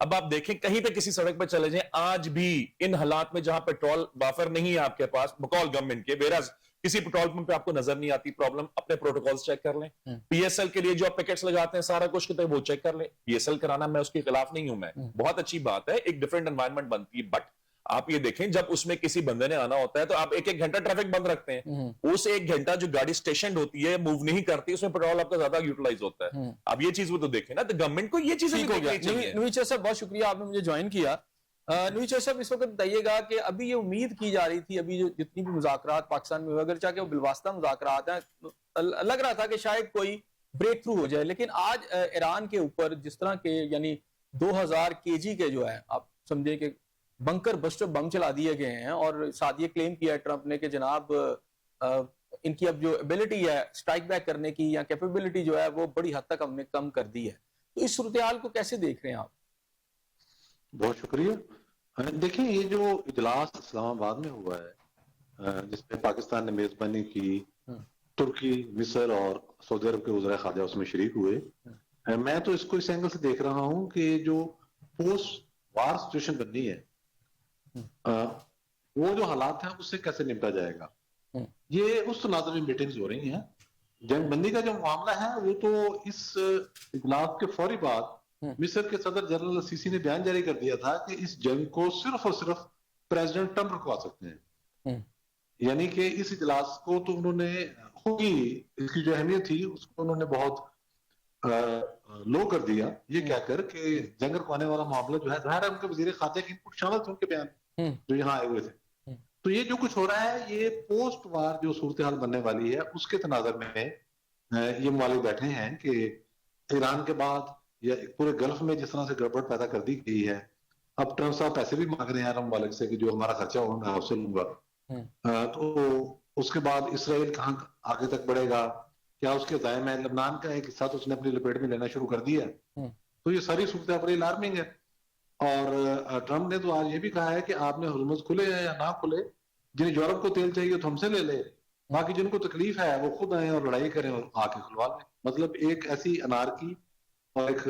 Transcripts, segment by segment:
اب آپ دیکھیں کہیں پہ کسی سڑک پہ چلے جائیں آج بھی ان حالات میں جہاں پیٹرول وافر نہیں ہے آپ کے پاس بقول گورنمنٹ کے بیراز کسی پیٹرول پمپ پہ آپ کو نظر نہیں آتی پرابلم اپنے پروٹوکولز چیک کر لیں پی ایس ایل کے لیے جو آپ پیکٹس لگاتے ہیں سارا کچھ کہتے ہیں وہ چیک کر لیں پی ایس ایل کرانا میں اس کے خلاف نہیں ہوں میں بہت اچھی بات ہے ایک ڈفرنٹ انوائرمنٹ بنتی ہے بٹ آپ یہ دیکھیں جب اس میں کسی بندے نے آنا ہوتا ہے تو آپ ایک گھنٹہ ٹریفک بند رکھتے ہیں اس ایک گھنٹہ جو گاڑی اسٹیشن ہوتی ہے موو نہیں کرتی اس میں پیٹرول آپ کا زیادہ یوٹیلائز ہوتا ہے اب یہ چیز وہ تو دیکھیں نا تو گورنمنٹ کو یہ چیزیں نویچر صاحب بہت شکریہ آپ نے مجھے جوائن کیا نویچر صاحب اس وقت بتائیے گا کہ ابھی یہ امید کی جا رہی تھی ابھی جو جتنی بھی مذاکرات پاکستان میں ہوئے اگرچہ کہ وہ بالواسطہ مذاکرات ہیں لگ رہا تھا کہ شاید کوئی بریک تھرو ہو جائے لیکن آج ایران کے اوپر جس طرح کے یعنی 2000 kg کے جو ہے آپ سمجھیں کہ بنکر بسٹر بم چلا دیے گئے ہیں اور ساتھ یہ کلیم کیا ہے ٹرمپ نے کہ جناب ان کی اب جو ایبلٹی ہے سٹرائک بیک کرنے کی یا کیپیبلٹی جو ہے وہ بڑی حد تک ہم نے کم کر دی ہے تو اس صورتحال کو کیسے دیکھ رہے ہیں آپ؟ بہت شکریہ. دیکھیں یہ جو اجلاس اسلام آباد میں ہوا ہے جس میں پاکستان نے میزبانی کی ترکی مصر اور سعودی عرب کے وزراء خارجہ اس میں شریک ہوئے میں تو اس کو اس اینگل سے دیکھ رہا ہوں کہ جو پوسٹ وار سچویشن بننی ہے وہ جو حالات ہیں اس سے کیسے نمٹا جائے گا یہ اس تناظر میں میٹنگز ہو رہی ہیں. جنگ بندی کا جو معاملہ ہے وہ تو اس اجلاس کے فوری بعد مصر کے صدر جنرل السیسی نے بیان جاری کر دیا تھا کہ اس جنگ کو صرف اور صرف پریزیڈنٹ ٹرمپ رکوا سکتے ہیں یعنی کہ اس اجلاس کو تو انہوں نے خود ہی اس کی جو اہمیت تھی اس کو انہوں نے بہت لو کر دیا یہ کہہ کر کہ جنگ رکوانے والا معاملہ جو ہے ظاہر ہے ان کے وزیر خارجہ کی انپٹ شامل تھے ان کے بیان جو یہاں آئے ہوئے تھے تو یہ جو کچھ ہو رہا ہے یہ پوسٹ وار جو صورتحال بننے والی ہے اس کے تناظر میں یہ ممالک بیٹھے ہیں کہ ایران کے بعد یا پورے گلف میں جس طرح سے گڑبڑ پیدا کر دی گئی ہے اب ٹرمپ صاحب پیسے بھی مانگ رہے ہیں عرب ممالک سے کہ جو ہمارا خرچہ ہوگا میں آپ سے لوں گا تو اس کے بعد اسرائیل کہاں آگے تک بڑھے گا کیا اس کے دائیں میں لبنان کا ایک حصہ تو اس نے اپنی لپیٹ میں لینا شروع کر دیا تو یہ ساری صورتیں بڑی الارمنگ ہے اور ٹرمپ نے تو آج یہ بھی کہا ہے کہ آپ نے ہرمز کھلے یا نہ کھلے جنہیں یورپ کو تیل چاہیے تو ہم سے لے لے باقی جن کو تکلیف ہے وہ خود آئیں اور لڑائی کریں اور آ کے کھلوا لیں مطلب ایک ایسی انارکی اور ایک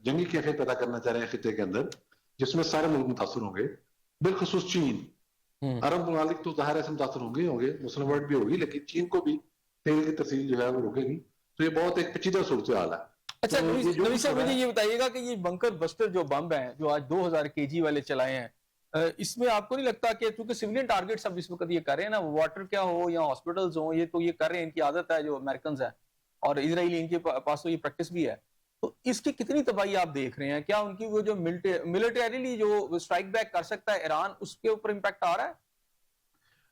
جنگی کیفیت پیدا کرنا چاہ رہے ہیں خطے کے اندر جس میں سارے ملک متاثر ہوں گے بالخصوص چین عرب ممالک تو ظاہر ایسے متاثر ہوں گے مسلم ورلڈ بھی ہوگی لیکن چین کو بھی تیل کی ترسیل جو ہے وہ روکے گی تو یہ بہت ایک پیچیدہ صورتحال ہے. اچھا نوی صاحب مجھے یہ بتائیے گا کہ یہ بنکر بسٹر جو بم ہیں جو آج 2000 kg والے چلائے ہیں اس میں آپ کو نہیں لگتا کہ چونکہ سیولین ٹارگیٹس اب اس وقت یہ کر رہے ہیں نا واٹر کیا ہو یا ہاسپٹلز ہوں یہ تو یہ کر رہے ہیں ان کی عادت ہے جو امریکنز ہیں اور اسرائیلی ان کے پاس تو یہ پریکٹس بھی ہے تو اس کی کتنی تباہی آپ دیکھ رہے ہیں کیا ان کی وہ جو ملٹریلی جو اسٹرائک بیک کر سکتا ہے ایران اس کے اوپر امپیکٹ آ رہا ہے؟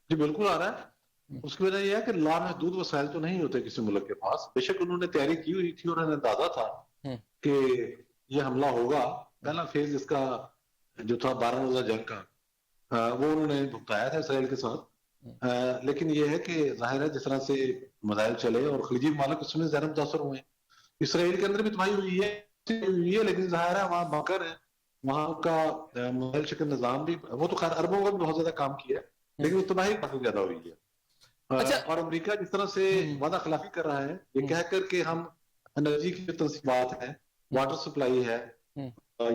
جی بالکل آ رہا ہے. اس کی وجہ یہ ہے کہ لامحدود وسائل تو نہیں ہوتے کسی ملک کے پاس بے شک انہوں نے تیاری کی ہوئی تھی اور انہیں اندازہ تھا کہ یہ حملہ ہوگا. پہلا فیز اس کا جو تھا 12 روزہ جنگ کا وہ انہوں نے بھگتایا تھا اسرائیل کے ساتھ لیکن یہ ہے کہ ظاہر ہے جس طرح سے مسائل چلے اور خلیجی ممالک اس میں زیادہ متاثر ہوئے ہیں اسرائیل کے اندر بھی تباہی ہوئی ہے لیکن ظاہر ہے وہاں بنکر ہے وہاں کا مسائل شکل نظام بھی وہ تو خیر عربوں کا بھی بہت زیادہ کام کیا ہے لیکن وہ تباہی کافی زیادہ ہوئی ہے. اور امریکہ جس طرح سے وعدہ خلافی کر رہا ہے یہ کہہ کر کہ ہم انرجی کی تنصیبات ہیں واٹر سپلائی ہے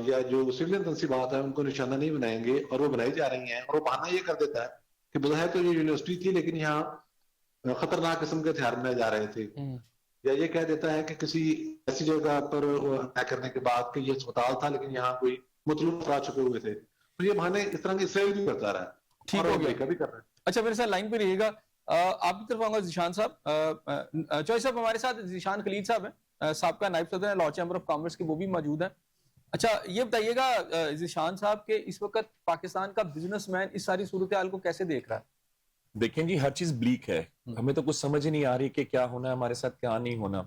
یا جو سیولین تنصیبات ہیں ان کو نشانہ نہیں بنائیں گے اور وہ بنائی جا رہی ہیں اور وہ بہانہ یہ کر دیتا ہے کہ بظاہر تو یہ یونیورسٹی تھی لیکن یہاں خطرناک قسم کے ہتھیار بنائے جا رہے تھے یا یہ کہہ دیتا ہے کہ کسی ایسی جگہ پر طے کرنے کے بعد کہ یہ اسپتال تھا لیکن یہاں کوئی مطلوب افراد چھپے ہوئے تھے تو یہ بہانے اس طرح کے اسرائیل بھی کرتا رہا ہے اور امریکہ بھی کر رہا ہے. اچھا میرے ساتھ لائن پہ رہیے گا آپ کی طرف آؤں گا ذیشان صاحب چوہے صاحب ہمارے ساتھ ذیشان خلیل صاحب ہیں سابقہ نائب صدر ہیں لاء چیمبر آف کامرس کے وہ بھی موجود ہیں. اچھا یہ بتائیے گا ذیشان صاحب کہ اس وقت پاکستان کا بزنس مین اس ساری صورتحال کو کیسے دیکھ رہا ہے؟ دیکھیں جی ہر چیز بلیک ہے ہمیں تو کچھ سمجھ ہی نہیں آ رہی کہ کیا ہونا ہے ہمارے ساتھ کیا نہیں ہونا.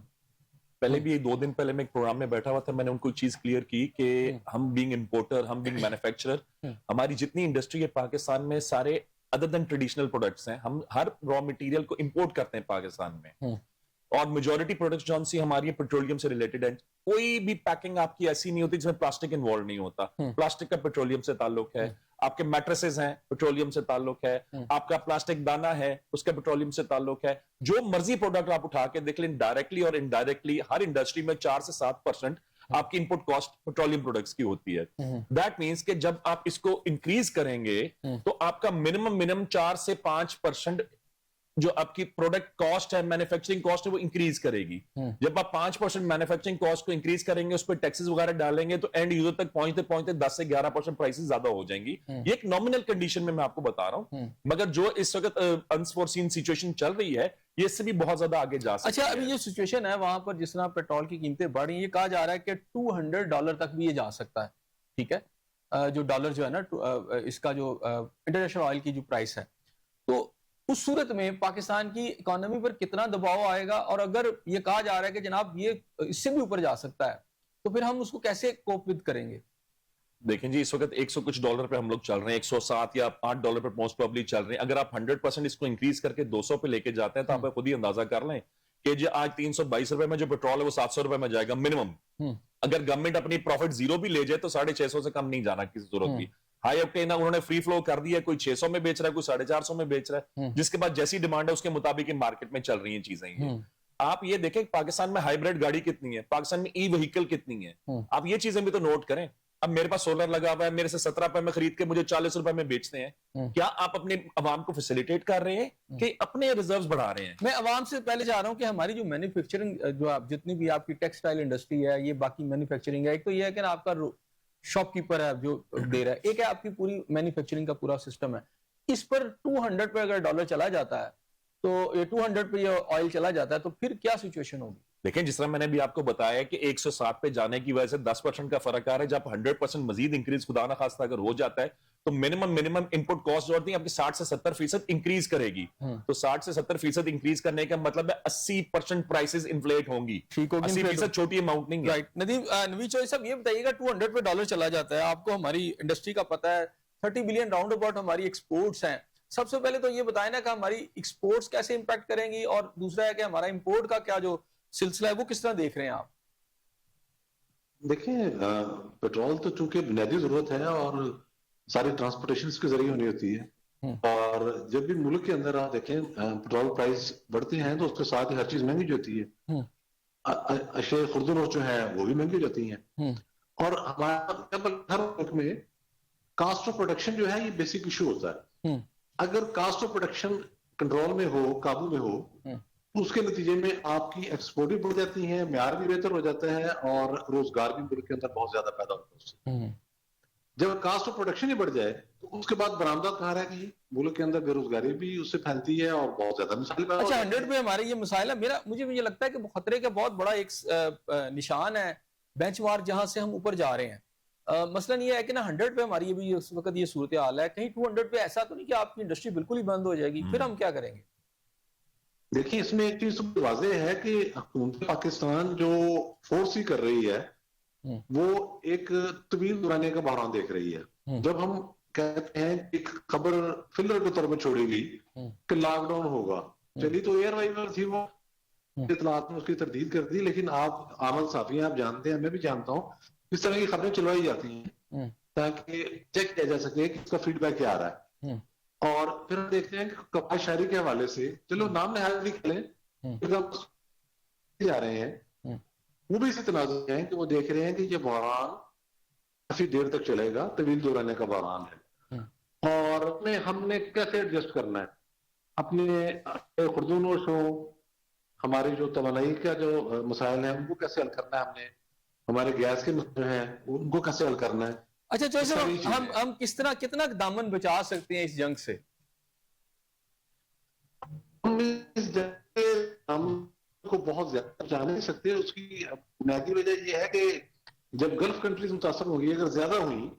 پہلے بھی 2 دن پہلے میں ایک پروگرام میں بیٹھا ہوا تھا میں نے ان کو چیز کلیئر کی کہ ہم بینگ امپورٹر ہم بینگ مینوفیکچرر ہماری جتنی انڈسٹری ہے پاکستان میں سارے ادر دین ٹریڈیشنل پروڈکٹس ہیں ہم ہر را مٹیریل کو امپورٹ کرتے ہیں پاکستان میں اور میجورٹی پروڈکٹس جو سی ہماری پیٹرولیم سے ریلیٹڈ ہے. کوئی بھی پیکنگ آپ کی ایسی نہیں ہوتی جس میں پلاسٹک انوالو نہیں ہوتا. پلاسٹک کا پیٹرولیم سے تعلق ہے آپ کے میٹریسز ہیں پیٹرولیم سے تعلق ہے آپ کا پلاسٹک دانا ہے اس کا پیٹرولیم سے تعلق ہے. جو مرضی پروڈکٹ آپ اٹھا کے دیکھ لیں ڈائریکٹلی اور انڈائریکٹلی ہر انڈسٹری میں 4 سے 7% آپ کی انپٹ کاسٹ پیٹرولیم پروڈکٹس کی ہوتی ہے. دیٹ مینس کہ جب آپ اس کو انکریز کریں گے تو آپ کا منیمم 4 سے 5% جو آپ کی پروڈکٹ کاسٹ ہے, مینوفیکچرنگ کاسٹ ہے, وہ انکریز کرے گی. جب آپ 5% مینوفیکچرنگ کاسٹ کو انکریز کریں گے, اس پہ ٹیکسز وغیرہ ڈالیں گے, تو اینڈ یوزر تک پہنچتے 10 سے 11% پرائسز زیادہ ہو جائیں گی. یہ ایک نامنل کنڈیشن میں آپ کو بتا رہا ہوں, مگر جو اس وقت انفورسین سچویشن چل رہی ہے, یہ اس سے بھی بہت زیادہ آگے جا سکتی ہے. اچھا, ابھی یہ سچویشن ہے وہاں پر جس طرح پیٹرول کی قیمتیں بڑھ رہی ہیں, یہ کہا جا رہا ہے کہ $200 تک بھی یہ جا سکتا ہے. ٹھیک ہے, جو ڈالر جو ہے نا اس کا جو انٹرنیشنل آئل کی جو پرائس ہے, تو اس صورت میں پاکستان کی اکانومی پر کتنا دباؤ آئے گا, اور اگر یہ کہا جا رہا ہے کہ جناب یہ اس سے بھی اوپر جا سکتا ہے, تو پھر ہم اس کو کیسے کوپ ود کریں گے؟ دیکھیں جی, اس وقت $100 کچھ پہ ہم لوگ چل رہے ہیں, $107 یا $8 پہ موسٹ پروبلی چل رہے ہیں. اگر آپ 100% اس کو انکریز کر کے 200 پہ لے کے جاتے ہیں, تو آپ خود ہی اندازہ کر لیں کہ جی آج $322 میں جو پیٹرول ہے وہ $700 میں جائے گا منیمم. اگر گورنمنٹ اپنی پروفٹ زیرو بھی لے جائے تو 650 سے کم نہیں جانا کسی صورت بھی. ہائی آکٹین انہوں نے فری فلو کر دیا, کوئی 600 میں بیچ رہا ہے, کوئی 450 میں بیچ رہا ہے, جس کے بعد جیسی ڈیمانڈ ہے اس کے مطابق مارکیٹ میں چل رہی ہیں چیزیں. آپ یہ دیکھیں پاکستان میں ہائیبریڈ گاڑی کتنی ہے, پاکستان میں ای وہیکل کتنی ہے, آپ یہ چیزیں بھی تو نوٹ کریں. اب میرے پاس سولر لگا ہوا ہے, میرے سے $17 میں خرید کے مجھے $40 میں بیچتے ہیں. کیا آپ اپنے عوام کو فیسیلیٹیٹ کر رہے ہیں کہ اپنے ریزروز بڑھا رہے ہیں؟ میں عوام سے پہلے چاہ رہا ہوں کہ ہماری جو مینوفیکچرنگ, جو آپ جتنی بھی آپ کی ٹیکسٹائل انڈسٹری ہے, یہ باقی مینوفیکچرنگ ہے, ایک تو یہ ہے کہ آپ کا شاپ کیپر ہے جو دے رہا ہے, ایک ہے آپ کی پوری مینوفیکچرنگ کا پورا سسٹم ہے. اس پر 200 پہ اگر ڈالر چلا جاتا ہے, تو یہ 200 پہ یہ آئل چلا جاتا ہے, تو پھر کیا سچویشن ہوگی؟ دیکھیں جس طرح میں نے بھی آپ کو بتایا کہ 107 پہ جانے کی وجہ سے 10% کا فرق آ رہا ہے. جب 100% مزید انکریز خدا نہ خواستہ اگر ہو جاتا ہے, تو منیمم انپٹ کاسٹ جو ہوتی ہے آپ کی 60 سے 70% انکریز کرے گی. تو 60 سے 70% انکریز کرنے کا مطلب ہے 80% پرائسز انفلیٹ ہوں گی. 80% چھوٹی اماؤنٹ نہیں ہے. نوید چوہدری صاحب, یہ بتائیے گا 200 پہ ڈالر چلا جاتا ہے, آپ کو ہماری انڈسٹری کا پتہ ہے 30 بلین راؤنڈ اباؤٹ ہماری ایکسپورٹس ہیں. سب سے پہلے تو یہ بتائیں نا کہ ہماری ایکسپورٹس کیسے امپیکٹ کریں گی, اور دوسرا ہے کہ ہمارا امپورٹ کا کیا جو سلسلہ ہے وہ کس طرح دیکھ رہے ہیں آپ؟ دیکھیں, پیٹرول تو چونکہ بنیادی ضرورت ہے اور ساری ٹرانسپورٹیشن کے ذریعے ہونی ہوتی ہے, اور جب بھی ملک کے اندر آپ دیکھیں پیٹرول پرائس بڑھتے ہیں تو اس کے ساتھ ہر چیز مہنگی ہوتی ہے. اشیاء خوردنوش جو ہیں وہ بھی مہنگی جاتی ہیں, اور ہمارا ہر ملک میں کاسٹ آف پروڈکشن جو ہے یہ بیسک ایشو ہوتا ہے. اگر کاسٹ آف پروڈکشن کنٹرول میں ہو, قابو میں ہو, تو اس کے نتیجے میں آپ کی ایکسپورٹ بھی بڑھ جاتی ہے, معیار بھی بہتر ہو جاتا ہے, اور روزگار بھی ملک کے اندر بہت زیادہ پیدا ہوتا ہے. جب کاسٹ آف پروڈکشن ہی بڑھ جائے تو اس کے بعد برآمدات کہاں رہ گئی, ملک کے اندر بے روزگاری بھی اس سے پھیلتی ہے اور بہت زیادہ مسائل پیدا ہوتے ہیں. اچھا, 100 پہ ہمارے یہ مسائل ہے, مجھے لگتا ہے کہ خطرے کا بہت بڑا ایک نشان ہے, بینچ مارک جہاں سے ہم اوپر جا رہے ہیں. مثلاً یہ ہے کہ نا 100 پہ ہماری بھی اس وقت یہ صورتحال ہے, کہیں 200 پہ ایسا تو نہیں کہ آپ کی انڈسٹری بالکل ہی بند ہو جائے گی, پھر ہم کیا کریں گے؟ دیکھیں, اس میں ایک چیز واضح ہے کہ حکومت پاکستان جو فورس ہی کر رہی ہے وہ ایک طویل دورانیے کا بحران دیکھ رہی ہے. جب ہم کہتے ہیں ایک خبر فلر کے طور پر چھوڑی گئی کہ لاک ڈاؤن ہوگا, چلی تو ایئر وائیور تھی, وہ اطلاعات میں اس کی تردید کر دی, لیکن آپ عامل صحافی ہیں, آپ جانتے ہیں, میں بھی جانتا ہوں, اس طرح کی خبریں چلوائی جاتی ہیں تاکہ چیک کیا جا سکے کہ اس کا فیڈ بیک کیا آ رہا ہے. اور پھر ہم دیکھتے ہیں کہ کپاس شاعری کے حوالے سے چلو نام نہاد لکھ لیں, جا رہے ہیں وہ بھی اسی تنازع ہیں کہ وہ دیکھ رہے ہیں کہ یہ بحران کافی دیر تک چلے گا, طویل دورانیے کا بحران ہے, اور ہم نے کیسے ایڈجسٹ کرنا ہے اپنے خوردونوش ہو, ہماری جو توانائی کا جو مسائل ہیں ان کو کیسے حل کرنا ہے, ہم نے ہمارے گیس کے مسئلے ہیں ان کو کیسے حل کرنا ہے. اچھا چوہدری صاحب, ہم کس طرح کتنا دامن بچا سکتے ہیں اس جنگ سے؟ ہم کو بہت زیادہ جا نہیں سکتے. اس کی بنیادی وجہ یہ ہے کہ جب گلف کنٹریز متاثر ہوگی, اگر زیادہ ہوئی,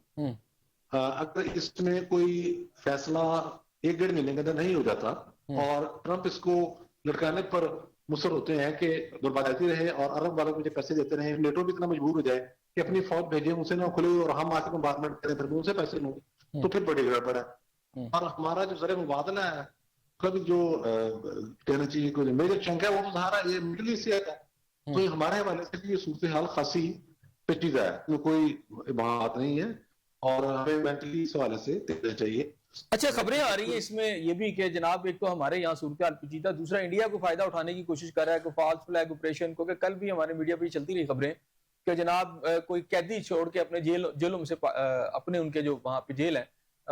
اگر اس میں کوئی فیصلہ 1-1.5 مہینے کے اندر نہیں ہو جاتا اور ٹرمپ اس کو لٹکانے پر مصر ہوتے ہیں کہ برباداتی رہے اور عرب والوں کو مجھے پیسے دیتے رہے, نیٹو بھی اتنا مجبور ہو جائے کہ اپنی فوج بھیجیں, اسے نہ کھلے اور ہم آ کے بمبارڈمنٹ کریں, پھر ان سے پیسے لوں, تو پھر بڑی گڑبڑ ہے. اور ہمارا جو زر مبادلہ ہے کبھی جو کہنا چاہیے کوئی میجر چنک ہے وہ تو سارا یہ مڈل ایسٹ سے ہے, تو یہ ہمارے حوالے سے بھی یہ صورتحال خاصی پیچیدہ ہے, کوئی بات نہیں ہے, اور ہمیں مینٹلی اس حوالے سے دیکھنا چاہیے. اچھا, خبریں آ رہی ہیں اس میں یہ بھی کہ جناب ایک تو ہمارے یہاں صورتحال پیچیدہ, دوسرا انڈیا کو فائدہ اٹھانے کی کوشش کر رہا ہے کہ فالس فلیگ آپریشن کو, کہ کل بھی ہمارے میڈیا پہ چلتی رہی خبریں کہ جناب کوئی قیدی چھوڑ کے اپنے جیلوں میں سے اپنے ان کے جو وہاں پہ جیل ہیں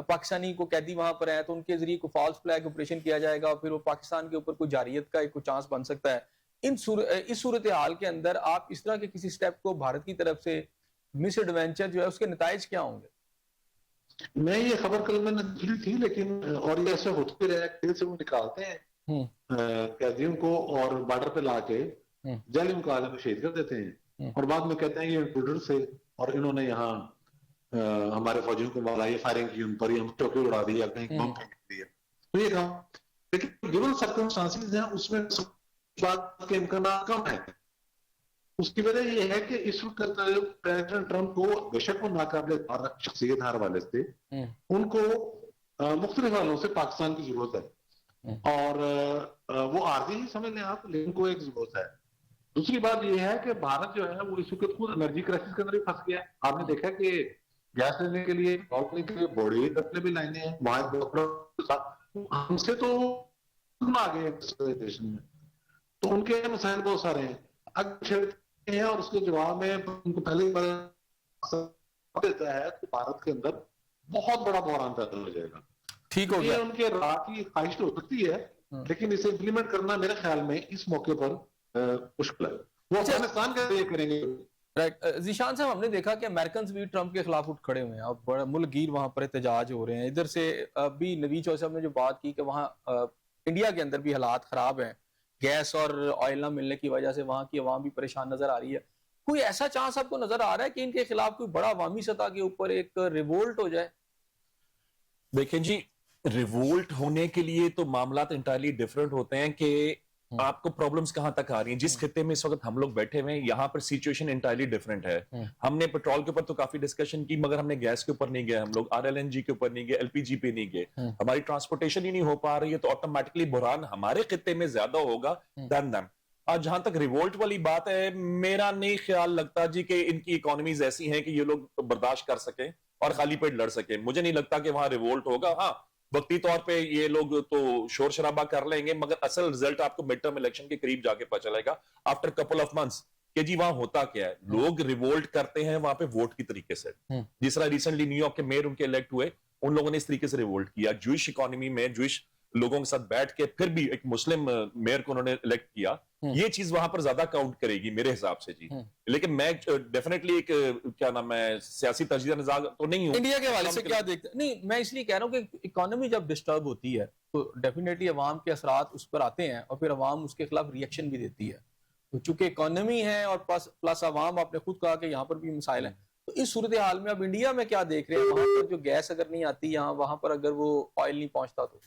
پاکستانی کو قیدی وہاں پر ہیں تو ان کے ذریعے کوئی فالس فلیگ آپریشن کیا جائے گا اور پھر وہ پاکستان کے اوپر کوئی جارحیت کا کوئی چانس بن سکتا ہے. اس صورتحال کے اندر آپ اس طرح کے کسی سٹیپ کو بھارت کی طرف سے مس ایڈونچر جو ہے اس کے نتائج کیا ہوں گے؟ میں یہ خبر کل میں نے سنی تھی لیکن اور یہ ایسے ہوتے رہے جیل سے وہ نکالتے ہیں قیدیوں کو اور بارڈر پہ لا کے جعلی مقابلے میں شہید کر دیتے ہیں اور بعد میں کہتے ہیں یہ انٹروڈر سے اور انہوں نے یہاں ہمارے فوجیوں کو مارا یہ فائرنگ کی ان پر یہ ہم چوکے اڑا دی یا کہیں بم پھینک دیے تو یہ کہا لیکن گیون سرکمسٹانسز ہیں اس میں بات کے امکانات کم ہیں. اس کی وجہ یہ ہے کہ اس وقت پریزیڈنٹ ٹرمپ کو بے شک وہ ناقابل شخصیت ہر حوالے سے ان کو مختلف حوالوں سے پاکستان کی ضرورت ہے اور وہ عارضی ہی سمجھ لیں آپ لیکن کو ایک ضرورت ہے. دوسری بات یہ ہے کہ بھارت جو ہے وہ اس وقت خود انرجی کرائسس کے اندر بھی پھنس گیا. آپ نے دیکھا کہ گیس لینے کے لیے بڑی ڈبلے بھی لائنیں ہیں وہاں ہم سے تو آگے میں تو ان کے مسائل بہت سارے ہیں اگر ہیں اور اس کے جواب میں ان کو پہلے دیتا ہے تو بھارت کے اندر بہت بڑا بحران پیدا ہو جائے گا. ٹھیک ہو گیا. ان کے راہ کی خواہش ہو سکتی ہے لیکن اسے امپلیمنٹ کرنا میرے خیال میں اس موقع پر مشکل ہے. وہ افغانستان کا یہ کریں گے. ذیشان صاحب ہم نے دیکھا کہ امریکنز بھی ٹرمپ کے خلاف اٹھ کھڑے ہوئے ہیں اور بڑا ملک گیر وہاں پر احتجاج ہو رہے ہیں. ادھر سے ابھی نوید چوہدری صاحب نے جو بات کی کہ وہاں انڈیا کے اندر بھی حالات خراب ہیں گیس اور آئل نہ ملنے کی وجہ سے وہاں کی عوام بھی پریشان نظر آ رہی ہے. کوئی ایسا چانس آپ کو نظر آ رہا ہے کہ ان کے خلاف کوئی بڑا عوامی سطح کے اوپر ایک ریوولٹ ہو جائے؟ دیکھیں جی ریوولٹ ہونے کے لیے تو معاملات انٹائرلی ڈیفرنٹ ہوتے ہیں کہ آپ کو پرابلمز کہاں تک آ رہی ہیں. جس خطے میں اس وقت ہم لوگ بیٹھے ہوئے ہیں یہاں پر سچویشن انٹائرلی ڈیفرنٹ ہے. ہم نے پیٹرول کے اوپر تو کافی ڈسکشن کی مگر ہم نے گیس کے اوپر نہیں گئے, ہم لوگ RLNG کے اوپر نہیں گئے, LPG پہ نہیں گئے. ہماری ٹرانسپورٹیشن ہی نہیں ہو پا رہی ہے تو آٹومیٹکلی بحران ہمارے خطے میں زیادہ ہوگا دن دن. اور جہاں تک ریوولٹ والی بات ہے میرا نہیں خیال لگتا جی کہ ان کی اکانومیز ایسی ہیں کہ یہ لوگ برداشت کر سکیں اور خالی پیٹ لڑ سکیں. مجھے نہیں لگتا کہ وہاں ریوولٹ ہوگا. ہاں وقتی طور پہ یہ لوگ تو شور شرابہ کر لیں گے مگر اصل رزلٹ آپ کو مڈ ٹرم الیکشن کے قریب جا کے پتہ چلے گا آفٹر کپل آف منتھس کہ جی وہاں ہوتا کیا ہے. لوگ ریوولٹ کرتے ہیں وہاں پہ ووٹ کی طریقے سے. جس طرح ریسنٹلی نیو یارک کے میئر ان کے الیکٹ ہوئے ان لوگوں نے اس طریقے سے ریوولٹ کیا. جوئش اکانومی میں جوئش لوگوں کے ساتھ بیٹھ کے پھر بھی ایک مسلم میئر کو انہوں نے الیکٹ کیا. یہ چیز وہاں پر زیادہ کاؤنٹ کرے گی میرے حساب سے جی. لیکن میں ڈیفینیٹلی ایک کیا نام ہے سیاسی تجزیہ نظام تو نہیں ہوں. انڈیا کے حوالے سے کیا دیکھتے ہیں؟ نہیں میں اس لیے کہہ رہا ہوں کہ اکانومی جب ڈسٹرب ہوتی ہے تو ڈیفینیٹلی عوام کے اثرات اس پر آتے ہیں اور پھر عوام اس کے خلاف ریئیکشن بھی دیتی ہے. تو چونکہ اکانومی ہے اور پلس عوام آپ نے خود کہا کہ یہاں پر بھی مسائل ہیں تو اس صورتحال میں اب انڈیا میں کیا دیکھ رہے ہیں؟ وہاں پر جو گیس اگر نہیں آتی یہاں وہاں پر اگر وہ آئل نہیں پہنچتا تو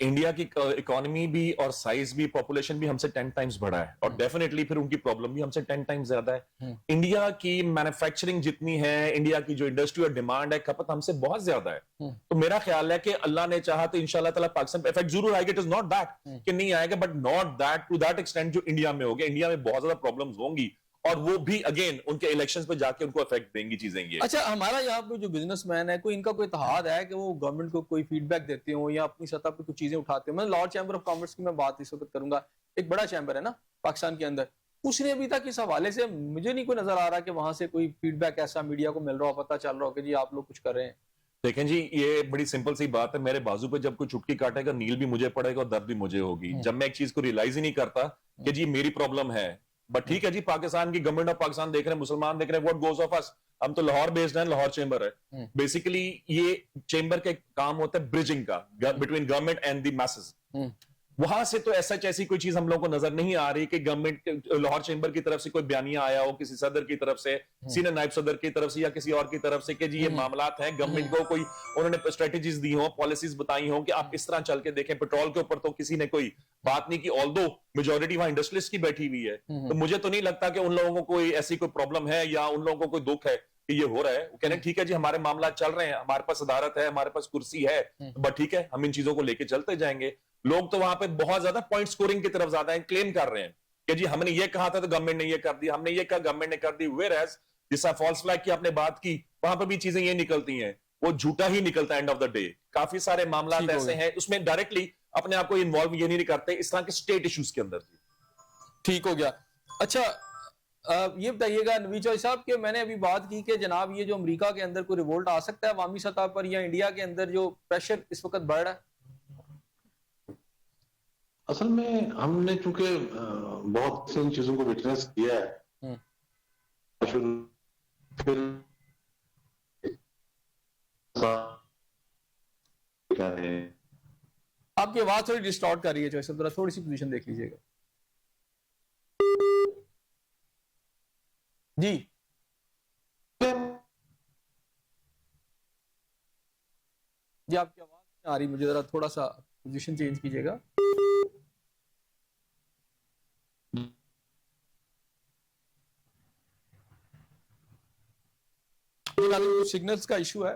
انڈیا کی اکانومی بھی اور سائز بھی پاپولیشن بھی ہم سے 10 ٹائمز بڑا ہے اور ڈیفینیٹلی پھر ان کی پرابلم بھی ہم سے 10 ٹائمز زیادہ ہے. انڈیا کی مینوفیکچرنگ جتنی ہے انڈیا کی جو انڈسٹری اور ڈیمانڈ ہے کھپت ہم سے بہت زیادہ ہے. تو میرا خیال ہے کہ اللہ نے چاہا تو انشاءاللہ تعالیٰ پاکستان پہ افیکٹ ضرور آئے گا. اٹ از ناٹ دیٹ کہ نہیں آئے گا but not that to that extent جو انڈیا میں ہوگا. انڈیا میں بہت زیادہ پرابلمز ہوں گی اور وہ بھی اگین ان کے الیکشنز پہ جا کے ان کو افیکٹ دیں گی چیزیں. یہ اچھا ہمارا یہاں پہ جو بزنس مین ہے کوئی ان کا کوئی اتحاد ہے کہ وہ گورنمنٹ کو کوئی فیڈ بیک دیتے ہوں یا اپنی سطح پہ کچھ چیزیں اٹھاتے ہوں؟ میں لارڈ چیمبر آف کامرس کی میں بات اس وقت کروں گا, ایک بڑا چیمبر ہے نا پاکستان کے اندر, اس نے ابھی تک اس حوالے سے مجھے نہیں کوئی نظر آ رہا کہ وہاں سے کوئی فیڈ بیک ایسا میڈیا کو مل رہا ہو پتہ چل رہا ہو کہ جی آپ لوگ کچھ کر رہے ہیں. دیکھیں جی یہ بڑی سمپل سی بات ہے. میرے بازو پہ جب کوئی چٹکی کاٹے گا نیل بھی مجھے پڑے گا اور درد بھی مجھے ہوگی. جب میں ایک چیز کو ریلائز ہی نہیں کرتا کہ جی میری پرابلم ہے بٹ ٹھیک ہے جی پاکستان کی گورنمنٹ آف پاکستان دیکھ رہے ہیں مسلمان دیکھ رہے ہیں, واٹ گوز آف اس. ہم تو لاہور بیسڈ ہیں, لاہور چیمبر ہے. بیسیکلی یہ چیمبر کا کام ہوتا ہے برجنگ کا between government and the masses. وہاں سے تو ایسی کوئی چیز ہم لوگوں کو نظر نہیں آ رہی کہ گورنمنٹ لاہور چیمبر کی طرف سے کوئی بیانیہ آیا ہو کسی صدر کی طرف سے, سینئر نائب صدر کی طرف سے یا کسی اور کی طرف سے کہ جی یہ معاملات ہیں. گورنمنٹ کو کوئی انہوں نے اسٹریٹجیز دی ہوں, پالیسیز بتائی ہوں کہ آپ اس طرح چل کے دیکھیں. پیٹرول کے اوپر تو کسی نے کوئی بات نہیں کی آلدو میجورٹی وہاں انڈسٹریلسٹ کی بیٹھی ہوئی ہے. تو مجھے تو نہیں لگتا کہ ان لوگوں کو کوئی ایسی کوئی پرابلم ہے یا ان لوگوں کو کوئی دکھ ہے کہ یہ ہو رہا ہے. وہ کہنے ٹھیک ہے جی ہمارے معاملات چل رہے ہیں, ہمارے پاس صدارت ہے, ہمارے پاس کرسی ہے, بٹ ٹھیک ہے ہم ان چیزوں کو لے کے چلتے جائیں گے. لوگ تو وہاں پہ بہت زیادہ پوائنٹ سکورنگ کی طرف زیادہ ہیں, کلیم کر رہے ہیں کہ جی ہم نے یہ کہا تھا تو گورنمنٹ نے یہ کر دی, ہم نے یہ کہا گورنمنٹ نے کر دی. ویئر ایز جس طرح فالس فلیگ کی آپ نے بات کی وہاں پہ بھی چیزیں یہ نکلتی ہیں, وہ جھوٹا ہی نکلتا ہے اینڈ آف دا ڈے. کافی سارے معاملات ایسے ہیں اس میں ڈائریکٹلی اپنے آپ کو انوالو یہ نہیں کرتے اس طرح کے اسٹیٹ ایشوز کے اندر. ٹھیک ہو گیا. اچھا یہ بتائیے گا نوی چوہدری صاحب کہ میں نے ابھی بات کی کہ جناب یہ جو امریکہ کے اندر کوئی ریوولٹ آ سکتا ہے عوامی سطح پر، یا انڈیا کے اندر جو پریشر اس وقت بڑھ رہا ہے؟ اصل میں ہم نے چونکہ بہت سی ان چیزوں کو وٹنس کیا ہے، پھر آپ کی آواز تھوڑی ڈسٹارٹ کر رہی ہے چوہدری صاحب، تھوڑی سی پوزیشن دیکھ لیجیے گا. جی جی آپ کی آواز نہیں آ رہی مجھے، ذرا تھوڑا سا پوزیشن چینج کیجیے گا. سگنلز کا ایشو ہے،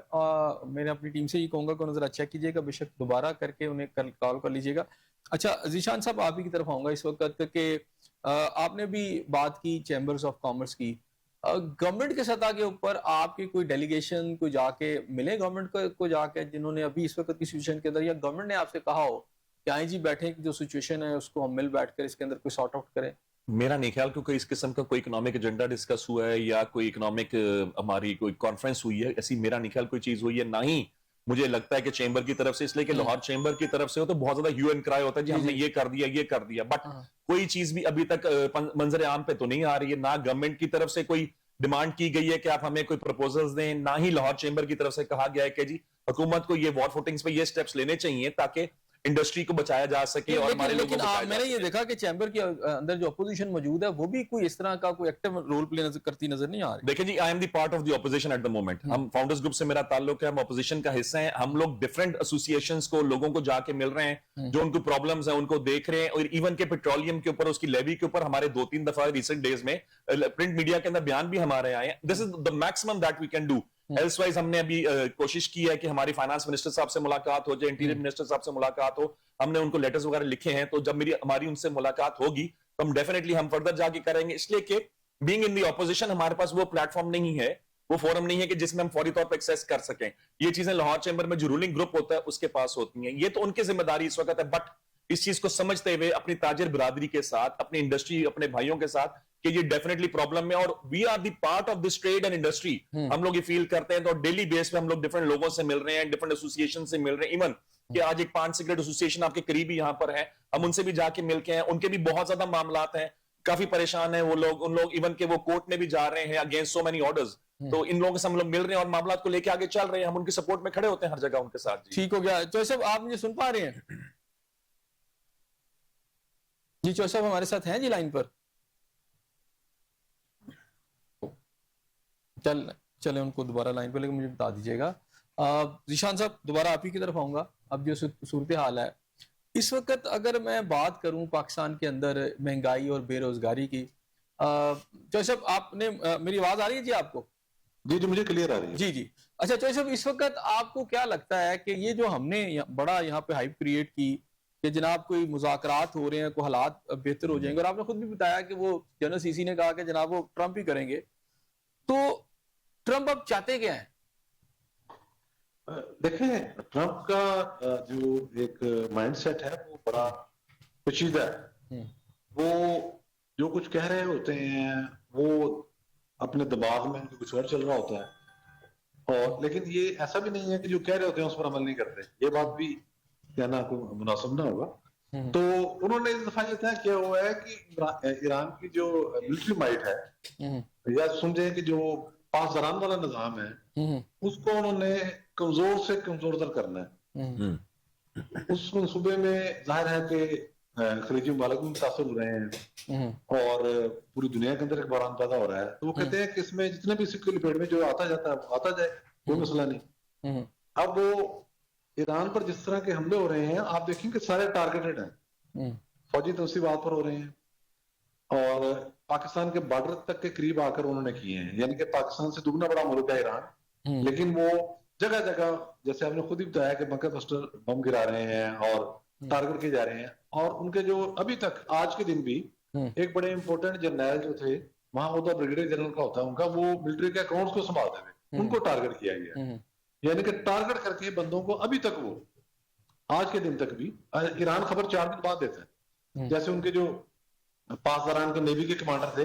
میں نے اپنی ٹیم سے یہ کہوں گا کہ انہیں ذرا چیک کیجیے گا، بے شک دوبارہ کر کے انہیں کال کر لیجیے گا. اچھا ذیشان صاحب آپ ہی کی طرف آؤں گا اس وقت کہ آپ نے بھی بات کی چیمبرز آف کامرس کی. گورنمنٹ کے سطح کے اوپر آپ کی کوئی ڈیلیگیشن کوئی جا کے ملے گورنمنٹ کو جا کے، جنہوں نے ابھی اس وقت کی سچویشن کے اندر، یا گورنمنٹ نے آپ سے کہا ہو کہ آئیں جی بیٹھیں جو سچویشن ہے اس کو ہم مل بیٹھ کر اس کے اندر کوئی سارٹ آؤٹ کریں؟ میرا نہیں خیال کہ کوئی اس قسم کا کوئی اکنامک ایجنڈا ڈسکس ہوا ہے یا کوئی اکنامک ہماری کوئی کانفرنس ہوئی ہے، ایسی میرا نہیں خیال کوئی چیز ہوئی ہے. نہ ہی مجھے لگتا ہے کہ چیمبر کی طرف سے، اس لیے کہ لاہور چیمبر کی طرف سے ہو تو بہت زیادہ ہیو اینڈ کرائے ہوتا ہے جی ہم نے یہ کر دیا، بٹ کوئی چیز بھی ابھی تک منظر عام پہ تو نہیں آ رہی ہے. نہ گورنمنٹ کی طرف سے کوئی ڈیمانڈ کی گئی ہے کہ آپ ہمیں کوئی پروپوزلز دیں، نہ ہی لاہور چیمبر کی طرف سے کہا گیا ہے کہ جی حکومت کو یہ وار فوٹنگز پہ یہ سٹیپس لینے چاہیے تاکہ انڈسٹری کو بچایا جا سکے اور ہمارے لوگوں کو بچایا جا سکے. میں نے یہ دیکھا کہ چیمبر کے اندر جو اپوزیشن موجود ہے وہ بھی کوئی اس طرح کا کوئی ایکٹیو رول پلے کرتی نظر نہیں آ رہی. دیکھیں جی I am the part of the opposition at the moment. ہم فاؤنڈرز گروپ سے میرا تعلق ہے، ہم اپوزیشن کا حصہ ہیں. ہم لوگ ڈفرینٹ ایسوسیشنز کو لوگوں کو جا کے مل رہے ہیں، جو ان کو پرابلمز ہیں ان کو دیکھ رہے ہیں، اور ایون کہ پیٹرولیم کے اوپر اس کی لیوی کے اوپر ہمارے 2-3 دفعہ ریسنٹ ڈیز میں پرنٹ میڈیا کے اندر بیان بھی ہمارے آئے ہیں. This is the maximum that we can do. Elsewise ہم نے ابھی کوشش کی ہے کہ ہماری فائنانس منسٹر صاحب سے ملاقات ہو جائے، انٹیریئر منسٹر صاحب سے ملاقات ہو. ہم نے ان کو لیٹرز وغیرہ لکھے ہیں، تو جب ہماری ان سے ملاقات ہوگی تو ہم ڈیفینیٹلی ہم فردر جا کے کریں گے. اس لیے کہ بینگ ان دی اپوزیشن ہمارے پاس وہ پلیٹ فارم نہیں ہے، وہ فورم نہیں ہے کہ جس میں ہم فوری طور پہ ایکسیس کر سکیں. یہ چیزیں لاہور چیمبر میں جو رولنگ گروپ ہوتا ہے اس کے پاس ہوتی ہیں. یہ تو ان کی ذمہ داری اس وقت ہے، بٹ اس چیز کو سمجھتے ہوئے اپنی تاجر برادری کے ساتھ، اپنی انڈسٹری، اپنے بھائیوں کے ساتھ کہ یہ ڈیفینیٹلی پرابلم ہے اور we are the part of this trade and industry. ہم لوگ یہ فیل کرتے ہیں تو ڈیلی بیس پہ ہم لوگ ڈفرنٹ لوگوں سے مل رہے ہیں، ڈفرنٹ ایسوسیشن سے مل رہے ہیں. ایون کہ آج ایک پان سگریٹ ایسوسیشن آپ کے قریب ہی یہاں پر ہے، ہم ان سے بھی جا کے مل کے ہیں. ان کے بھی بہت زیادہ معاملات ہیں، کافی پریشان ہیں وہ لوگ. ان لوگ ایون کہ وہ کورٹ میں بھی جا رہے ہیں اگینسٹ سو مینی آرڈرز. تو ان لوگوں سے ہم لوگ مل رہے ہیں اور معاملات کو لے کے آگے چل رہے ہیں. ہم ان کی سپورٹ میں کھڑے ہوتے ہیں ہر جگہ ان کے ساتھ. ٹھیک ہو گیا. چوہدری صاحب آپ مجھے سن پا رہے ہیں؟ جی چوہدری صاحب ہمارے ساتھ ہیں جی لائن پر؟ چلیں ان کو دوبارہ لائن پہ لے کے مجھے بتا دیجیے گا. ذیشان صاحب دوبارہ آپ ہی کی طرف آؤں گا. اب جو صورتحال ہے اس وقت، اگر میں بات کروں پاکستان کے اندر مہنگائی اور بے روزگاری کی، چوہدری صاحب آپ نے میری آواز آ رہی ہے جی آپ کو؟ جی مجھے کلیئر آ رہی ہے. جی جی. اچھا چوہدری صاحب اس وقت آپ کو کیا لگتا ہے کہ یہ جو ہم نے بڑا یہاں پہ ہائپ کریٹ کی کہ جناب کوئی مذاکرات ہو رہے ہیں، کوئی حالات بہتر ہو جائیں گے، اور آپ نے خود بھی بتایا کہ وہ جنرل سی سی نے کہا کہ جناب وہ ٹرمپ ہی کریں گے، تو ٹرمپ اب چاہتے کیا ہیں؟ دیکھیں ٹرمپ کا جو ایک مائنڈ سیٹ ہے وہ بڑا پیچیدہ ہے. وہ جو کچھ کہہ رہے ہوتے ہیں وہ اپنے دماغ میں ان کو کچھ اور چل رہا ہوتا ہے، اور لیکن یہ ایسا بھی نہیں ہے کہ جو کہہ رہے ہوتے ہیں اس پر عمل نہیں کرتے. یہ بات بھی کہنا کوئی مناسب نہ ہوگا. تو انہوں نے اس دفعہ یہ طے کیا ہوا ہے کہ ایران کی جو ملٹری مائٹ ہے، یا سمجھیں کہ جو پاسداران والا نظام ہے، اس کو انہوں نے کمزور سے کمزور تر کرنا ہے. اس منصوبے میں ظاہر ہے کہ خلیجی ممالک بھی متاثر ہو رہے ہیں اور پوری دنیا کے اندر ایک بحران پیدا ہو رہا ہے. تو وہ کہتے ہیں کہ اس میں جتنے بھی سکے لپیٹ میں جو آتا جاتا ہے وہ آتا جائے، کوئی مسئلہ نہیں. اب وہ ایران پر جس طرح کے حملے ہو رہے ہیں آپ دیکھیں کہ سارے ٹارگیٹڈ ہیں، فوجی تنصیبات پر ہو رہے ہیں، اور پاکستان کے بارڈر تک کے قریب آ کر انہوں نے کیے ہیں. یعنی کہ پاکستان سے دگنا بڑا ملک ہے ایران، لیکن وہ جگہ جگہ جیسے آپ نے خود ہی بتایا کہ بنکر بسٹر بم گرا رہے ہیں اور ٹارگٹ کیے جا رہے ہیں. اور ان کے جو ابھی تک آج کے دن بھی ایک بڑے امپورٹنٹ جرنیل جو تھے وہاں عہدہ بریگیڈیئر جنرل کا ہوتا ہے، ان کا وہ ملٹری کے اکاؤنٹس کو سنبھالتے ہوئے ان کو ٹارگٹ کیا گیا. یعنی کہ ٹارگٹ کر کے بندوں کو ابھی تک وہ آج کے دن تک بھی ایران خبر 4 دن بعد دیتا ہے. جیسے ان کے جو پاسداران کے نیوی کے کمانڈر تھے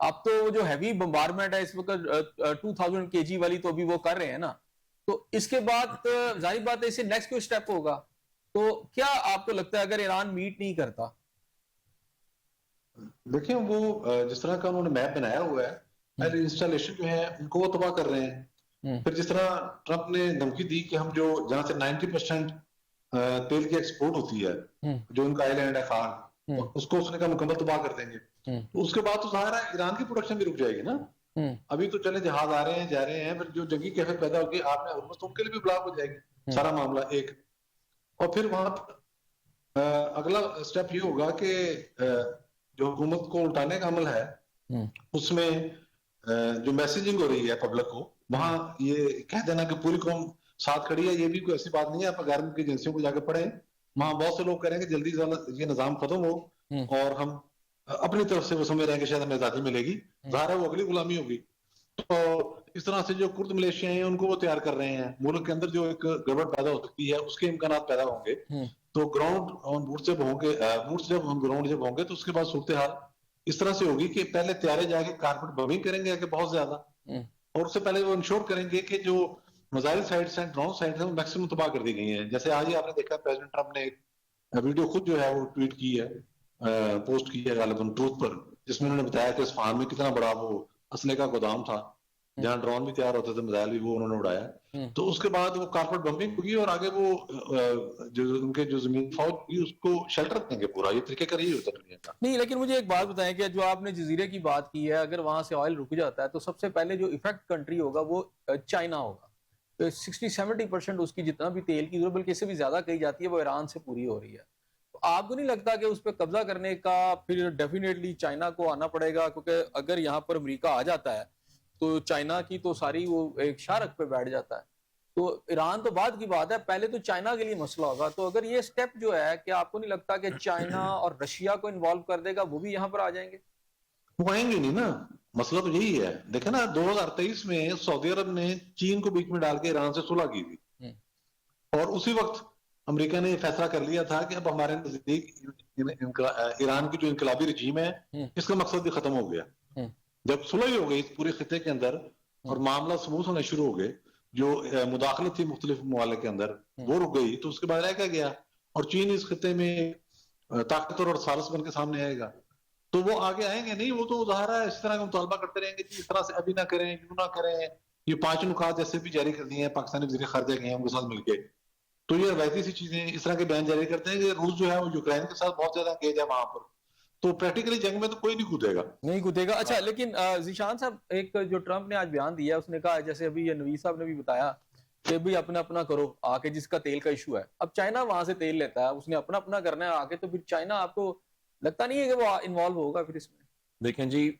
اب تو جو ہیوی بمبارمنٹ ہے اس وقت 2000 kg والی تو ابھی وہ کر رہے ہیں نا, تو اس کے بعد ظاہر بات ہے اس سے نیکسٹ کوئی سٹیپ ہوگا. تو کیا آپ کو لگتا ہے اگر ایران میٹ نہیں کرتا؟ دیکھیں وہ جس طرح کا انہوں نے میپ بنایا ہوا ہے, پہلے انسٹالیشن جو ہے ان کو وہ تباہ کر رہے ہیں. پھر جس طرح ٹرمپ نے دھمکی دی کہ ہم جو جہاں سے 90% تیل کی ایکسپورٹ ہوتی ہے, جو ان کا آئی لینڈ ہے خان, اس کو اس نے کہا مکمل تباہ کر دیں گے. تو اس کے بعد تو ظاہر ہے ایران کی پروڈکشن بھی رک جائے گی نا. ابھی تو چلے جہاز آ رہے ہیں جا رہے ہیں, پھر جو جنگی کیفیت پیدا ہوگی آپ نے ہرمز, تو ان کے لیے بھی بلاک ہو جائے گی سارا معاملہ ایک. اور پھر وہاں اگلا سٹیپ یہ ہوگا کہ جو حکومت کو الٹانے کا عمل ہے اس میں جو میسیجنگ ہو رہی ہے پبلک کو, وہاں یہ کہہ دینا کہ پوری قوم ساتھ کھڑی ہے, یہ بھی کوئی ایسی بات نہیں ہے. آپ غیر ملکی ایجنسیوں کو جا کے پڑھیں, وہاں بہت سے لوگ کہہ رہے ہیں کہ جلدی یہ نظام ختم ہو اور ہم اپنی طرف سے وہ سمجھ رہے ہیں کہ شاید ہمیں آزادی ملے گی. ظاہر ہے وہ اگلی غلامی ہوگی. تو اس طرح سے جو کرد ملیشیا ہیں ان کو وہ تیار کر رہے ہیں. ملک کے اندر جو ایک گڑبڑ پیدا ہو سکتی ہے اس کے امکانات پیدا ہوں گے. تو گراؤنڈ آن بوٹ جب ہوں گے, بوٹس جب ہم گراؤنڈ جب ہوں گے, تو اس کے بعد صورتحال اس طرح سے ہوگی کہ پہلے تیارے جا کے کارپیٹ بمنگ کریں گے کہ بہت زیادہ, اور اس سے پہلے وہ انشور کریں گے کہ جو میزائل سائٹس ہیں, ڈرون سائٹس ہیں, وہ میکسیمم تباہ کر دی گئی ہیں. جیسے آج ہی آپ نے دیکھا پریزیڈنٹ ٹرمپ نے ایک ویڈیو خود جو ہے وہ ٹویٹ کی ہے, پوسٹ کی ہے غالباً ٹروتھ پر, جس میں انہوں نے بتایا کہ اصفہان میں کتنا بڑا وہ اسلحے کا گودام تھا جہاں ڈرون بھی تیار ہوتے تھے, میزائل بھی, وہ انہوں نے اڑایا. تو اس کے بعد وہ کارپیٹ بمبنگ ہوگی اور آگے وہ جو ان کے جو زمین فوج ہوگی اس کو شیلٹر دیں گے پورا. یہ طریقہ کار یہی ہوتا ہے دنیا کا. نہیں لیکن مجھے ایک بات بتائیں کہ جو آپ نے جزیرے کی بات کی ہے, اگر وہاں سے آئل رک جاتا ہے تو سب سے پہلے جو افیکٹ کنٹری ہوگا وہ چائنا ہوگا. 60-70% اس کی جتنا بھی تیل کی ضرورت, بلکہ اس سے بھی زیادہ کہی جاتی ہے, وہ ایران سے پوری ہو رہی ہے. تو آپ کو نہیں لگتا کہ اس پہ قبضہ کرنے کا پھر ڈیفینیٹلی چائنا کو آنا پڑے گا؟ کیونکہ اگر یہاں پر امریکہ آ جاتا ہے تو چائنا کی تو ساری وہ ایک شارک پہ بیٹھ جاتا ہے. تو ایران تو بعد کی بات ہے, پہلے تو چائنا کے لیے مسئلہ ہوگا. تو اگر یہ سٹیپ جو ہے, کہ آپ کو نہیں لگتا کہ چائنا اور رشیا کو انوالو کر دے گا, وہ بھی یہاں پر آ جائیں گے؟ وہ آئیں گے نہیں نا, مسئلہ تو یہی ہے. دیکھیں نا 2023 میں سعودی عرب نے چین کو بیچ میں ڈال کے ایران سے صلح کی تھی, اور اسی وقت امریکہ نے یہ فیصلہ کر لیا تھا کہ اب ہمارے نزدیک ایران کی جو انقلابی رجیم ہے اس کا مقصد بھی ختم ہو گیا. جب صلح ہی ہو گئی اس پورے خطے کے اندر اور معاملہ سموتھ ہونے شروع ہو گئے, جو مداخلت تھی مختلف ممالک کے اندر وہ رک گئی, تو اس کے بعد رہ کیا گیا, اور چین اس خطے میں طاقتور اور ثالث بن کے سامنے آئے گا. تو وہ آگے آئیں گے نہیں, وہ تو ظاہر ہے اس طرح کا مطالبہ کرتے رہیں گے کہ اس طرح سے ابھی نہ کریں, یوں نہ کریں. یہ 5 نکات جیسے بھی جاری کر دیے ہیں پاکستانی وزیر خارجہ کے ہیں ان کے ساتھ مل کے, تو یہ روایتی سی چیزیں اس طرح کے بیان جاری کرتے ہیں کہ روس جو ہے وہ یوکرائن کے ساتھ بہت زیادہ انگیج ہے وہاں پر. تو پریکٹیکلی جنگ میں تو کوئی نہیں کودے گا. اچھا, لیکن ذیشان صاحب, ایک جو ٹرمپ نے آج بیان دیا اس نے کہا, جیسے ابھی نوید صاحب نے بھی بتایا کہ بھی اپنا اپنا کرو آ کے, جس کا تیل کا ایشو ہے. اب چائنا وہاں سے تیل لیتا ہے, اس نے اپنا اپنا کرنا ہے آ کے, تو پھر چائنا آپ کو لگتا نہیں ہے کہ وہ انوالو ہوگا پھر اس میں؟ دیکھیں جی,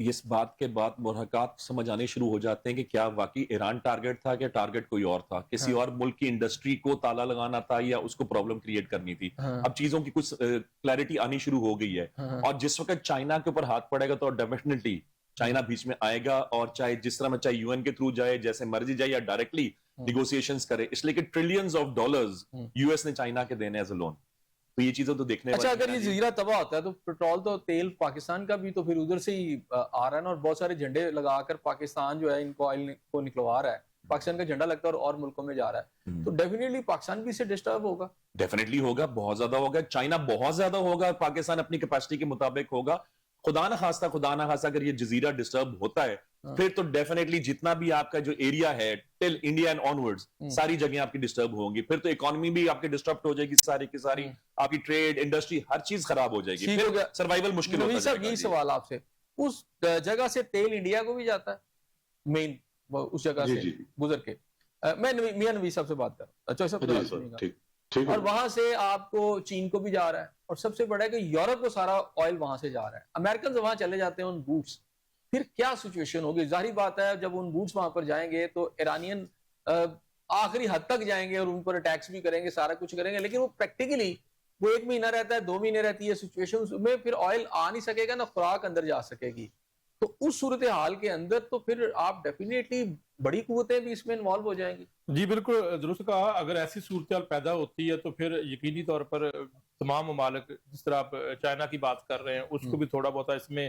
اس بات کے بعد مرحقات سمجھ آنے شروع ہو جاتے ہیں کہ کیا واقعی ایران ٹارگٹ تھا کہ ٹارگٹ کوئی اور تھا, کسی اور ملک کی انڈسٹری کو تالا لگانا تھا یا اس کو پرابلم کریٹ کرنی تھی. اب چیزوں کی کچھ کلیئرٹی آنی شروع ہو گئی ہے, اور جس وقت چائنا کے اوپر ہاتھ پڑے گا تو ڈیفینیٹلی چائنا بیچ میں آئے گا, اور چاہے جس طرح میں چاہے یو این کے تھرو جائے, جیسے مرضی جائے, یا ڈائریکٹلی نیگوسیشنز کرے, اس لیے کہ trillions of dollars U S نے چائنا کے دینے ایز اے لون. تو یہ چیزیں تو دیکھنے. اچھا, اگر یہ جزیرہ تباہ ہوتا ہے تو پیٹرول تو تیل پاکستان کا بھی تو پھر ادھر سے ہی آ رہا ہے نا, اور بہت سارے جھنڈے لگا کر پاکستان جو ہے ان کو آئل کو نکلوا رہا ہے, پاکستان کا جھنڈا لگتا ہے اور ملکوں میں جا رہا ہے. تو ڈیفینیٹلی پاکستان بھی اس سے ڈسٹرب ہوگا. ڈیفینیٹلی ہوگا, بہت زیادہ ہوگا. چائنا بہت زیادہ ہوگا, پاکستان اپنی کیپیسٹی کے مطابق ہوگا. خدا نہ خواستہ اگر یہ جزیرہ ڈسٹرب ہوتا ہے پھر تو ڈیفینیٹلی جتنا بھی آپ کا جو ایریا ہے ٹل انڈیا اینڈ آنورڈز ساری جگہیں آپ کی ڈسٹرب ہوں گی. پھر تو اکانومی بھی آپ کی ڈسٹرب ہو جائے گی, ساری کی ساری آپ کی ٹریڈ انڈسٹری ہر چیز خراب ہو جائے گی, پھر سروائیول مشکل ہوتا جائے گا. یہی سوال آپ سے, اس جگہ سے تیل انڈیا کو بھی جاتا ہے مین, اس جگہ سے گزر کے. میں میاں نوید صاحب سے بات کر رہا ہوں. اچھا, اور وہاں سے آپ کو چین کو بھی جا رہا ہے, اور سب سے بڑا ہے کہ یورپ کو سارا آئل وہاں سے جا رہا ہے. امریکنز وہاں چلے جاتے ہیں ان بوٹس, پھر کیا سچویشن ہوگی؟ ظاہری بات ہے جب ان بوٹس وہاں پر جائیں گے تو ایرانین آخری حد تک جائیں گے اور ان پر اٹیکس بھی کریں گے, سارا کچھ کریں گے, لیکن وہ پریکٹیکلی وہ 1 مہینہ رہتا ہے, 2 مہینے رہتی ہے سچویشن میں, پھر آئل آ نہیں سکے گا, نہ خوراک اندر جا سکے گی. تو اس صورتحال کے اندر تو پھر آپ ڈیفینیٹلی بڑی قوتیں بھی اس میں انوالو ہو جائیں گی. جی بالکل درست کہا. اگر ایسی صورتحال پیدا ہوتی ہے تو پھر یقینی طور پر تمام ممالک, جس طرح آپ چائنا کی بات کر رہے ہیں, اس کو بھی تھوڑا بہت اس میں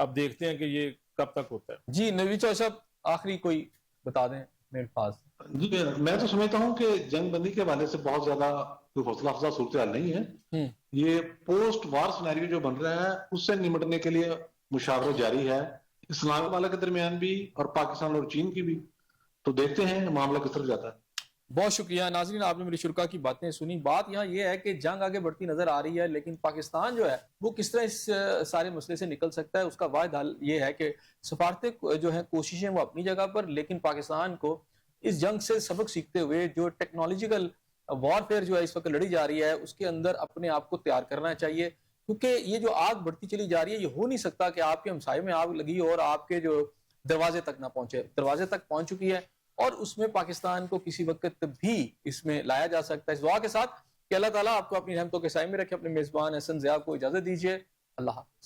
اب دیکھتے ہیں کہ یہ کب تک ہوتا ہے. جی نوی چوہدری صاحب آخری کوئی بتا دیں میرے پاس. جی میں تو سمجھتا ہوں کہ جنگ بندی کے حوالے سے بہت زیادہ کوئی حوصلہ افزا صورتحال نہیں ہے. یہ پوسٹ وار سینیریو جو بن رہا ہے اس سے نمٹنے کے لیے مشاورت جاری ہے اسلامی ممالک کے درمیان بھی اور پاکستان اور چین کی بھی. تو دیکھتے ہیں معاملہ کس طرف جاتا ہے. بہت شکریہ ناظرین، آپ نے میری شرکا کی باتیں سنی. بات یہاں یہ ہے کہ جنگ آگے بڑھتی نظر آ رہی ہے، لیکن پاکستان جو ہے وہ کس طرح اس سارے مسئلے سے نکل سکتا ہے. اس کا واحد حل یہ ہے کہ سفارتیں جو ہیں کوششیں وہ اپنی جگہ پر، لیکن پاکستان کو اس جنگ سے سبق سیکھتے ہوئے جو ٹیکنالوجیکل وار فیئر جو ہے اس وقت لڑی جا رہی ہے اس کے اندر اپنے آپ کو تیار کرنا چاہیے. کیونکہ یہ جو آگ بڑھتی چلی جا رہی ہے، یہ ہو نہیں سکتا کہ آپ کے ہمسائے میں آگ لگی اور آپ کے جو دروازے تک نہ پہنچے. دروازے تک پہنچ چکی ہے اور اس میں پاکستان کو کسی وقت بھی اس میں لایا جا سکتا ہے. اس دعا کے ساتھ کہ اللہ تعالیٰ آپ کو اپنی رحمتوں کے سائے میں رکھے. اپنے میزبان احسن ضیاء کو اجازت دیجیے. اللہ حافظ.